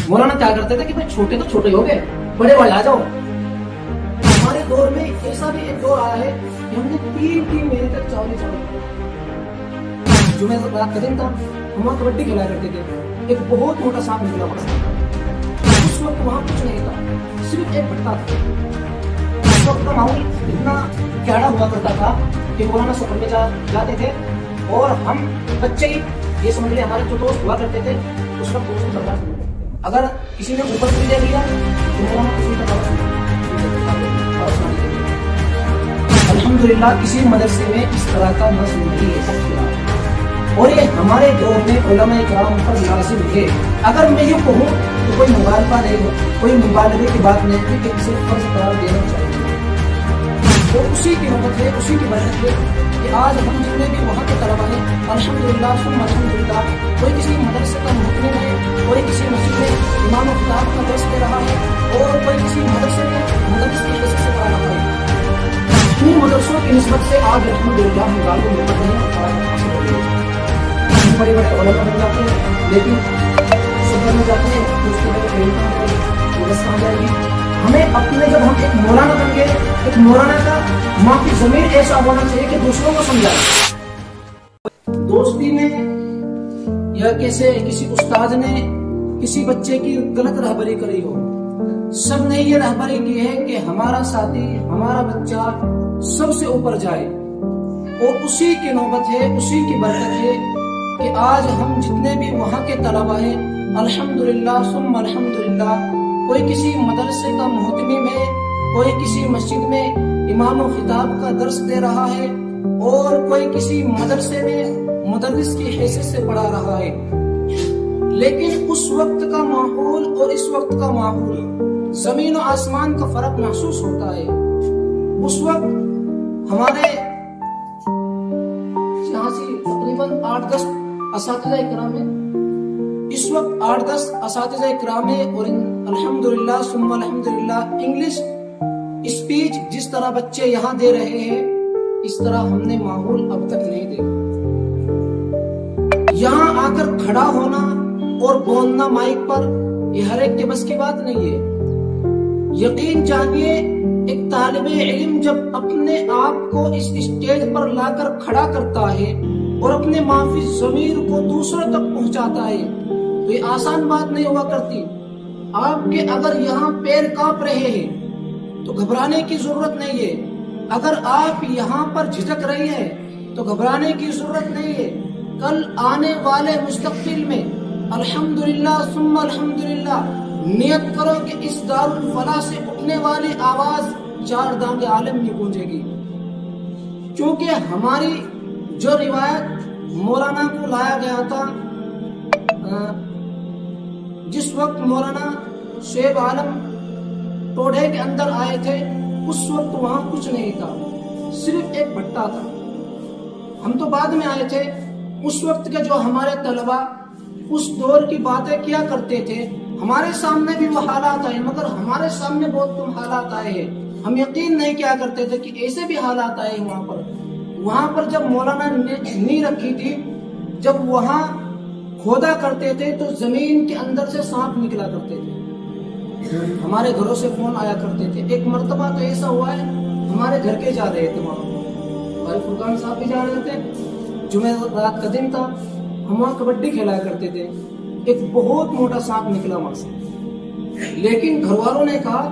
مولانا کیا کرتے تھے کہ بھائی چھوٹے تو چھوٹے ہو گئے، بڑے بڑے آ جاؤ۔ ہمارے دور میں ایسا بھی ایک دور آیا ہے کہ ہم نے 3 مہینے تک چاول جمعہ رات کا دن تھا، ہم وہاں کبڈی کھیلا کرتے تھے، ایک بہت موٹا سانپ نکلا پڑا۔ اس وقت وہاں کچھ نہیں تھا، صرف ایک بھٹا تھا۔ اس وقت کا ماحول اتنا گہرا ہوا کرتا تھا کہ مولانا سفر میں جاتے تھے اور ہم بچے ہی یہ سمجھ لیں ہمارے جو دوست ہوا کرتے تھے اس وقت دوست برداشت نہیں کرتے۔ اگر کسی نے اوپر سے لے لیا تو مولانا کسی کا الحمدللہ کسی مدرسے میں اس طرح کا نظم نہیں ہے، اور یہ ہمارے دور میں علماء کرام پر لازم ہے۔ اگر میں یہ کہوں تو کوئی مبالغہ نہیں ہو، کوئی مبالغے کی بات نہیں ہے کہ اسے فرض قرار دینا چاہیے۔ اور اسی کی نوبت ہے، اسی کی برکت ہے کہ آج ہم جتنے بھی وہاں کے طلبا ہیں الحمدللہ ثم الحمدللہ، کوئی کسی مدرسے کا محتمم ہے، کوئی کسی مسجد میں امام و خطاب کا درس دے رہا ہے، اور کوئی کسی مدرسے میں مدرس کی حیثیت سے پڑھا رہا ہے۔ انہیں مدرسوں کی نسبت سے آج الحمدللہ ہم غالب نعمت ہیں اور فائدہ حاصل ہو رہی ہے۔ بڑے بڑے علماء بن جاتے ہیں، لیکن سفر میں جاتے ہیں تو اس کے بعد مدرسہ آ جائے گی۔ ہمیں اپنے جب ہم ایک مولانا بن گئے، ایک مولانا کا معافی ضمیر ایسا ہونا چاہیے کہ دوسروں کو سمجھائے۔ دوستی میں یا کسی استاد نے کسی بچے کی غلط رہبری کری ہو، سب نے یہ رہبری کی ہے کہ ہمارا ساتھی ہمارا بچہ سب سے اوپر جائے، اور اسی کی نوبت ہے، اسی کی برکت ہے کہ آج ہم جتنے بھی وہاں کے طلبا ہیں الحمدللہ ثم الحمدللہ، کوئی کسی مدرسے کا محتمم ہے، کوئی کسی مسجد میں امام و خطاب کا درس دے رہا ہے، اور کوئی کسی مدرسے میں مدرس کی حیثیت سے پڑھا رہا ہے۔ لیکن اس وقت کا ماحول اور اس وقت کا ماحول زمین و آسمان کا فرق محسوس ہوتا ہے۔ اس وقت ہمارے یہاں سے تقریباً 8-10 اساتذہ کرام ہیں، اس وقت 8-10 اساتذہ کرام ہیں، اور الحمدللہ ثم الحمدللہ انگلش اسپیچ جس طرح بچے یہاں دے رہے ہیں اس طرح ہم نے ماحول اب تک نہیں دیکھا۔ یہاں آ کر کھڑا ہونا اور بولنا مائک پر یہ ہر ایک کے بس کی بات نہیں ہے۔ یقین جانیے ایک طالب علم جب اپنے آپ کو اس اسٹیج پر لا کر کھڑا کرتا ہے اور اپنے معافی ضمیر کو دوسروں تک پہنچاتا ہے تو یہ آسان بات نہیں ہوا کرتی۔ آپ کے اگر یہاں پیر کانپ رہے ہیں تو گھبرانے کی ضرورت نہیں ہے، اگر آپ یہاں پر جھجک رہی ہیں تو گھبرانے کی ضرورت نہیں ہے۔ کل آنے والے مستقبل میں الحمدللہ ثم الحمدللہ نیت کرو کہ اس دارالفلاح سے اٹھنے والی آواز 4 دانگ عالم میں گونجے گی، کیونکہ ہماری جو روایت مولانا کو لایا گیا تھا، جس وقت مولانا شعیب عالم ٹوڑے کے اندر آئے تھے اس وقت وہاں کچھ نہیں تھا، صرف ایک بھٹا تھا۔ ہم تو بعد میں آئے تھے، اس وقت کے جو ہمارے طلبا اس دور کی باتیں کیا کرتے تھے، ہمارے سامنے بھی وہ حالات آئے، مگر ہمارے سامنے بہت کم حالات آئے ہیں۔ ہم یقین نہیں کیا کرتے تھے کہ ایسے بھی حالات آئے وہاں پر جب مولانا نے نیند رکھی تھی، جب وہاں کھودا کرتے تھے تو زمین کے اندر سے سانپ نکلا کرتے تھے، ہمارے گھروں سے فون آیا کرتے تھے۔ ایک مرتبہ تو ایسا ہوا ہے ہمارے گھر کے جا رہے تھے وہاں، بھائی فرقان صاحب بھی جا رہے تھے، جمعہ رات کا دن تھا، ہم وہاں کبڈی کھیلا کرتے تھے، ایک بہت موٹا سانپ نکلا وہاں سے، لیکن گھر والوں نے کہا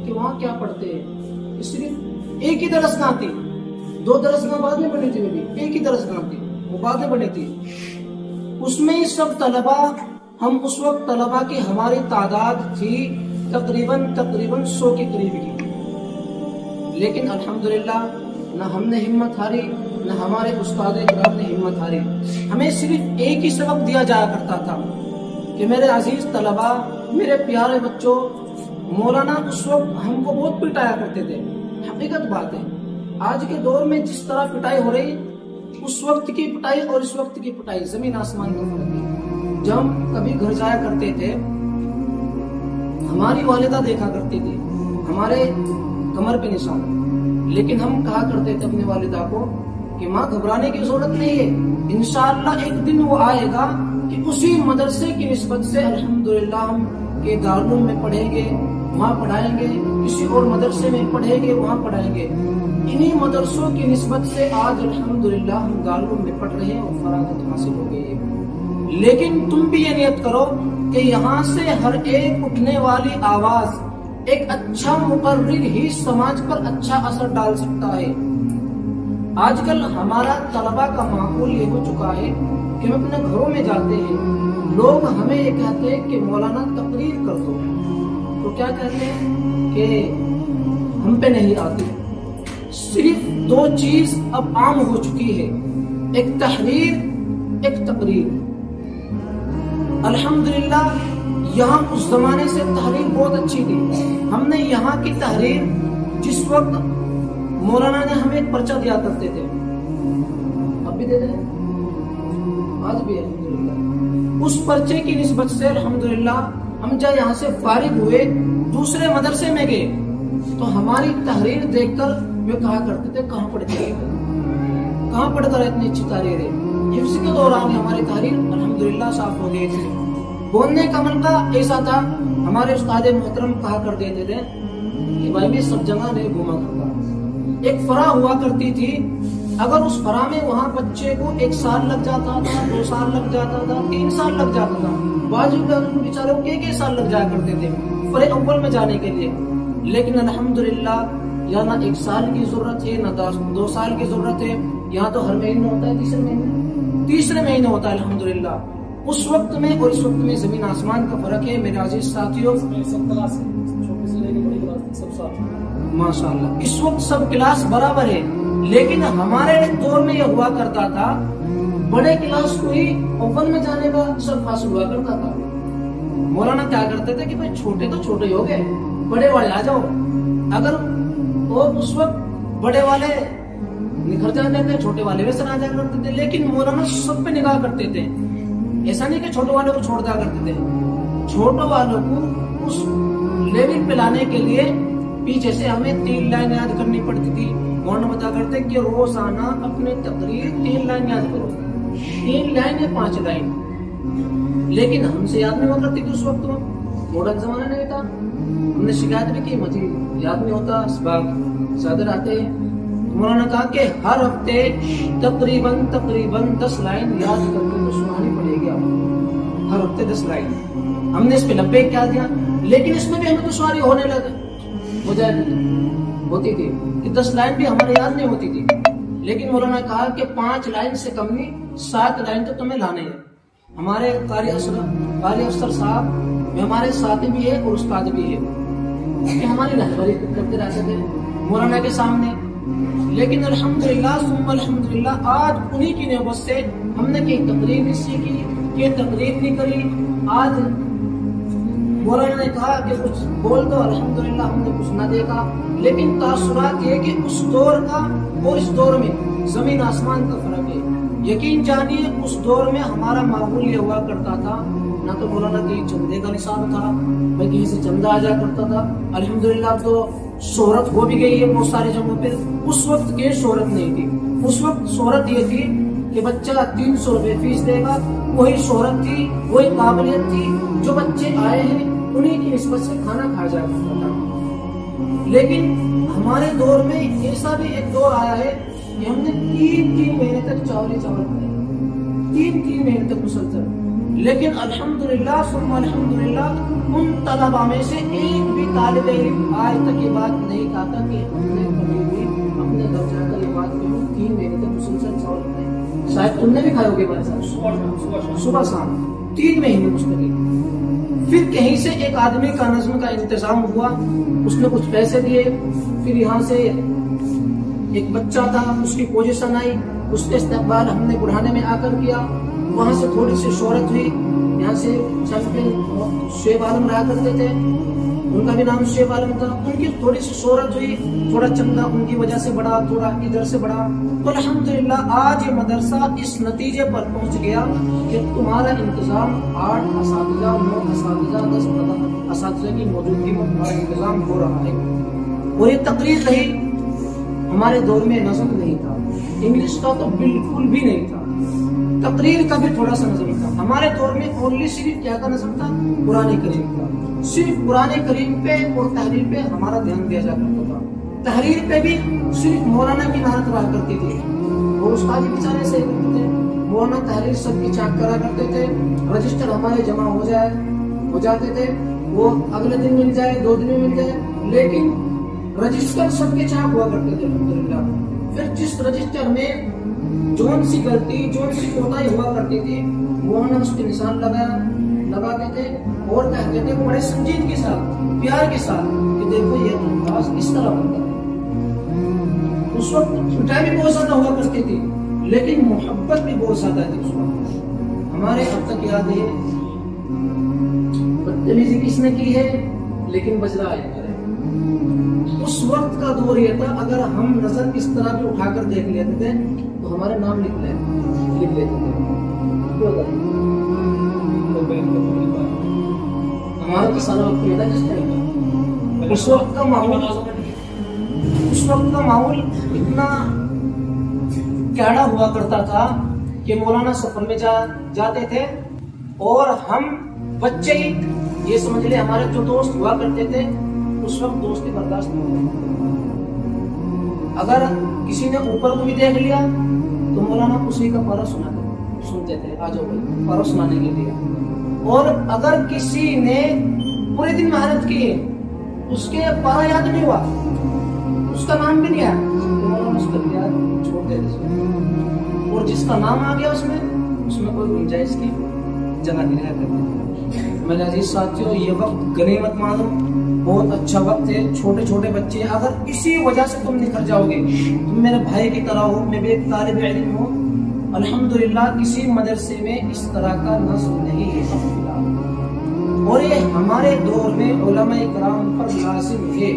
کہ وہاں کیا پڑھتے ہیں، صرف ایک ہی درسگاہ تھی، 2 درسگاہ بعد میں بنی تھی، ایک ہی درسگاہ تھی، وہ بعد میں بنی تھی، اس میں سب طلبا، ہم اس وقت طلبا کی ہماری تعداد تھی تقریباً 100 کے قریب کی، لیکن الحمدللہ نہ ہم نے ہمت ہاری، نہ ہمارے استاد کرام نے ہمت ہاری۔ ہمیں صرف ایک ہی سبق دیا جایا کرتا تھا کہ میرے عزیز طلبا، میرے پیارے بچوں، مولانا اس وقت ہم کو بہت پٹایا کرتے تھے۔ حقیقت بات ہے، آج کے دور میں جس طرح پٹائی ہو رہی، اس وقت کی پٹائی اور اس وقت کی پٹائی زمین آسمان کا فرق ہے۔ جب ہم کبھی گھر جایا کرتے تھے، ہماری والدہ دیکھا کرتی تھی ہمارے کمر پہ نشان، لیکن ہم کہا کرتے تھے اپنی والدہ کو کہ ماں گھبرانے کی ضرورت نہیں ہے، انشاءاللہ ایک دن وہ آئے گا کہ اسی مدرسے کی نسبت سے الحمدللہ ہم کے دارالعلوم میں پڑھیں گے، وہاں پڑھائیں گے، کسی اور مدرسے میں پڑھیں گے، وہاں پڑھائیں گے۔ انہی مدرسوں کی نسبت سے آج الحمدللہ ہم دارالعلوم میں پڑھ رہے ہیں اور فراغت حاصل ہو گئی ہے۔ لیکن تم بھی یہ نیت کرو کہ یہاں سے ہر ایک اٹھنے والی آواز ایک اچھا مقرر ہی سماج پر اچھا اثر ڈال سکتا ہے۔ آج کل ہمارا طلبہ کا معقول یہ ہو چکا ہے کہ ہم اپنے گھروں میں جاتے ہیں، لوگ ہمیں یہ کہتے ہیں کہ مولانا تقریر کر دو، تو کیا کہتے ہیں کہ ہم پہ نہیں آتے۔ صرف دو چیز اب عام ہو چکی ہے، ایک تحریر، ایک تقریر۔ الحمدللہ یہاں اس زمانے سے تحریر بہت اچھی تھی۔ ہم نے یہاں کی تحریر، جس وقت مولانا نے ہمیں ایک پرچہ دیا کرتے تھے، اب بھی دیتے ہیں، آج بھی الحمدللہ، اس پرچے کی نسبت سے الحمدللہ ہم جب یہاں سے فارغ ہوئے دوسرے مدرسے میں گئے تو ہماری تحریر دیکھ کر وہ کہا کرتے تھے کہاں پڑھتے ہیں، کہاں پڑھ کر اتنی اچھی تحریر ہے۔ حفظ کے دوران ہماری تحریر الحمدللہ صاف ہو گئی تھی۔ بولنے کا منقا ایسا تھا، ہمارے استاد محترم کہا کر دیتے تھے کہ بھائی میں سب جگہ نہیں گھوما کرتا۔ ایک فرا ہوا کرتی تھی، اگر اس فرا میں وہاں بچے کو 1 سال لگ جاتا تھا، 2 سال لگ جاتا تھا، 3 سال لگ جاتا تھا، بعض بیچاروں کے سال لگ جایا کرتے تھے فرے اول میں جانے کے لیے۔ لیکن الحمدللہ یہاں نہ 1 سال کی ضرورت ہے، نہ 2 سال کی ضرورت ہے، یہاں تو ہر مہینے ہوتا ہے، تیسرے مہینے ہوتا ہے الحمدللہ۔ اس وقت میں اور اس وقت میں زمین آسمان کا فرق ہے میرے عزیز ساتھیوں۔ ماشاءاللہ اس وقت سب کلاس برابر ہے، لیکن ہمارے دور میں یہ ہوا کرتا تھا بڑے کلاس کو ہی اول میں جانے کا سب حاصل ہوا کرتا تھا۔ مولانا کیا کرتے تھے کہ بھائی چھوٹے تو چھوٹے ہو گئے، بڑے والے آ جاؤ۔ اگر وہ اس وقت بڑے والے نکھر جاتے تھے، چھوٹے والے ویسے نہ جایا کرتے تھے، لیکن مولانا سب پہ نگاہ کرتے تھے۔ ایسا نہیں کہ چھوٹے والوں کو چھوڑ دیا کرتے تھے، چھوٹے والوں کو اس لیول پہ لانے کے لیے پیچھے سے ہمیں 3 لائن یاد کرنی پڑتی تھی۔ مولانا بتا کرتے کہ روزانہ اپنے تقریر 3 لائن یاد کرو، 3 لائن یا 5 لائن، لیکن ہم سے یاد نہیں ہوا کرتی تھی اس وقت، ماڈرن زمانہ نہیں تھا۔ ہم نے شکایت بھی کی مجھے یاد نہیں ہوتا، اسباق صادر آتے ہیں۔ مولانا کہا کہ ہر ہفتے تقریباً 10 لائن یاد کر کے سنانی پڑے گی آپ، ہر ہفتے 10 لائن۔ ہم نے اس پہ 90 کیا دیا، لیکن اس میں بھی ہمیں دشواری ہونے لگے، ہوتی تھی کہ 10 لائن بھی ہمارے یاد نہیں ہوتی تھی۔ لیکن مولانا کہا کہ 5 لائن سے کم نہیں، 7 لائن تو تمہیں لانے ہیں۔ ہمارے قاری افسر صاحب ہمارے ساتھی بھی ہے اور استاد بھی ہے، کہ ہماری رہبری کرتے رہتے تھے مولانا کے سامنے۔ لیکن الحمدللہ ثم الحمدللہ آج انہی کی نعمت سے ہم نے کوئی تقریر نہیں سیکھی، کوئی تقریر نہیں کری۔ آج مولانا نے کہا کہ کچھ بول دو، الحمدللہ ہم نے کچھ نہ دیکھا، لیکن تاثرات یہ کہ اس دور کا اور اس دور میں زمین آسمان کا فرق ہے۔ یقین جانیے اس دور میں ہمارا معمول یہ ہوا کرتا تھا، نہ تو مولانا کی چندے کا نصاب تھا، نہ کہیں سے چندہ آ جایا کرتا تھا۔ الحمدللہ اب تو شہرت ہو بھی گئی ہے بہت ساری جگہوں پہ، اس وقت کی شہرت نہیں تھی۔ اس وقت شہرت یہ تھی کہ بچہ 300 روپے فیس دے گا، وہی شہرت تھی، وہی قابلیت تھی۔ جو بچے آئے ہیں انہی کی نسبت سے کھانا کھایا جایا کرتا تھا۔ لیکن ہمارے دور میں ایسا بھی ایک دور آیا ہے کہ ہم نے 3 مہینے تک چاول کھائے، 3 مہینے تک مسلسل۔ لیکن الحمدللہ ثم الحمدللہ ان طلبہ میں سے ایک بھی طالب علم آج تک یہ بات نہیں کہتا کہ ہم نے کبھی بھی اپنے گھر جا کر یہ بات کہی 3 مہینے تک مسلسل چاول کھائے۔ شاید تم نے بھی کھائے ہوگے بھائی صاحب، صبح شام 3 مہینے مستقل۔ پھر کہیں سے ایک آدمی کا نظم کا انتظام ہوا، اس نے کچھ پیسے دیے، پھر یہاں سے ایک بچہ تھا، اس کی پوزیشن آئی، اس کے استقبال ہم نے بڑھانے میں آ کر کیا، وہاں سے تھوڑی سی شہرت ہوئی۔ یہاں سے شعیب عالم رہا کرتے تھے، ان کا بھی نام شعیب عالم تھا، ان کی تھوڑی سی شہرت ہوئی، تھوڑا چندہ ان کی وجہ سے بڑھا، تھوڑا ادھر سے بڑھا۔ تو الحمدللہ آج یہ مدرسہ اس نتیجے پر پہنچ گیا کہ تمہارا انتظام 8 اساتذہ، 9 اساتذہ، 10 اساتذہ کی موجودگی میں تمہارا انتظام ہو رہا ہے۔ اور یہ تقریر رہی، ہمارے دور میں نظم نہیں تھا، انگلش کا تو بالکل بھی نہیں تھا، تقریر کا بھی تھوڑا سا نظم تھا. ہمارے دور میں اونلی صرف کیا کا نظم تھا؟ قرآن کریم کا. صرف قرآن کریم پہ اور تحریر پہ ہمارا دھیان دیا جا کرتا تھا. تحریر پہ بھی صرف مولانا کی مہارت رہا کرتی تھی اور استاد بیچارے سے کرتے تھے. مولانا تحریر سب کی چاک کرا کرتے تھے. رجسٹر ہمارے جمع ہو جاتے تھے. وہ اگلے دن مل جائے 2 دن میں مل جائے, لیکن رجسٹر سب کے چاک ہوا کرتے تھے الحمدللہ. پھر جس رجسٹر میں جون سی غلطی جون سی کوتاہی ہوا کرتی تھی مولانا اس کے نشان لگاتے تھے اور کہتے تھے بڑے سنجیدگی کے ساتھ پیار کے ساتھ کہ دیکھو یہ الفاظ اس طرح بنتا ہے. اس وقت پٹائی بھی بہت زیادہ ہوا کرتی تھی لیکن محبت بھی بہت زیادہ تھی اس وقت. ہمارے اب تک یاد ہے بدتمیزی کس نے کی ہے لیکن بج رہا ہے. اس وقت کا دور یہ تھا اگر ہم نظر اس طرح بھی اٹھا کر دیکھ لیتے تھے تو ہمارے نام لکھ لیتے تھے. ہمارا تو سارا وقت یہ تھا جس ٹائم اس وقت کا ماحول اتنا کیڑا ہوا کرتا تھا کہ مولانا سفر میں جاتے تھے اور ہم بچے ہی یہ سمجھ لے ہمارے جو دوست ہوا کرتے تھے اس وقت دوستی برداشت نہیں ہوتی. اگر کسی نے اوپر کو بھی دیکھ لیا تو مولانا اسی کا پارا سنتے تھے, آ جاؤ بھائی پارا سنانے کے لیے. اور اگر کسی نے پورے دن محنت کی اس کے پارا یاد نہیں ہوا اس کا نام بھی نہیں آیا تو مولانا اس کا یاد چھوڑ دیتے تھے. اور جس کا نام آ گیا اس میں کوئی گنجائش کی جگہ نہیں رہا کرتی. میرے عزیز ساتھیوں یہ وقت غنیمت معلوم بہت اچھا وقت ہے. چھوٹے چھوٹے بچے اگر اسی وجہ سے تم نکھر جاؤ گے, تم میرے بھائی کی طرح ہو, میں بھی ایک طالب علم ہوں الحمدللہ, کسی مدرسے میں اس طرح کا نصب نہیں ہے اور یہ ہمارے دور میں علماء کرام پر لازم ہے.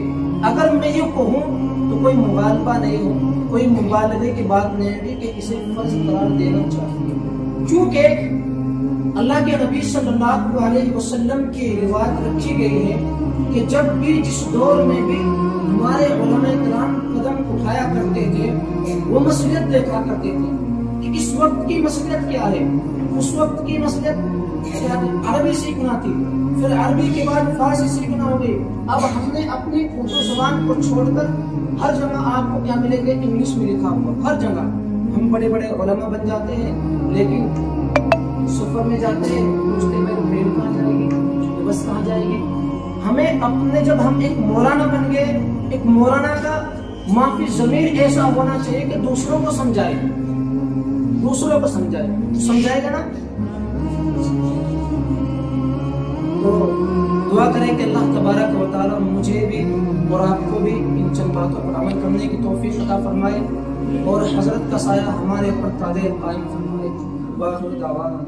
اگر میں یہ کہوں تو کوئی مغالبہ نہیں ہو, کوئی مبالغے کی بات نہیں ہے کہ اسے فرض قرار دینا چاہیے, کیونکہ اللہ کے نبی صلی اللہ علیہ وسلم کی روایت رکھی گئی ہے کہ جب بھی جس دور میں بھی ہمارے علماء کرام قدم اٹھایا کرتے تھے وہ مصلحت دیکھا کرتے تھے کہ اس وقت کی مصلحت کیا ہے. اس وقت کی مصلحت عربی سیکھنا تھی, پھر عربی کے بعد فارسی سیکھنا ہو گئی. اب ہم نے اپنی اردو زبان کو چھوڑ کر ہر جگہ آپ کو کیا ملے گا انگلش میں لکھا ہوا. ہر جگہ ہم بڑے بڑے علماء بن جاتے ہیں لیکن سفر میں جاتے ہیں پوچھتے ہیں ٹرین کہاں جائے گی, بس کہاں جائے گی. ہمیں اپنے جب ہم ایک مولانا بن گئے, ایک مولانا کا معافی ضمیر ایسا ہونا چاہیے کہ دوسروں کو سمجھائے سمجھائے گا نا. تو دعا کریں کہ اللہ تبارک و تعالی مجھے بھی اور آپ کو بھی ان چند باتوں پر عمل کرنے کی توفیق عطا فرمائے اور حضرت کا سایہ ہمارے اوپر قائم فرمائے. باخر دعوانا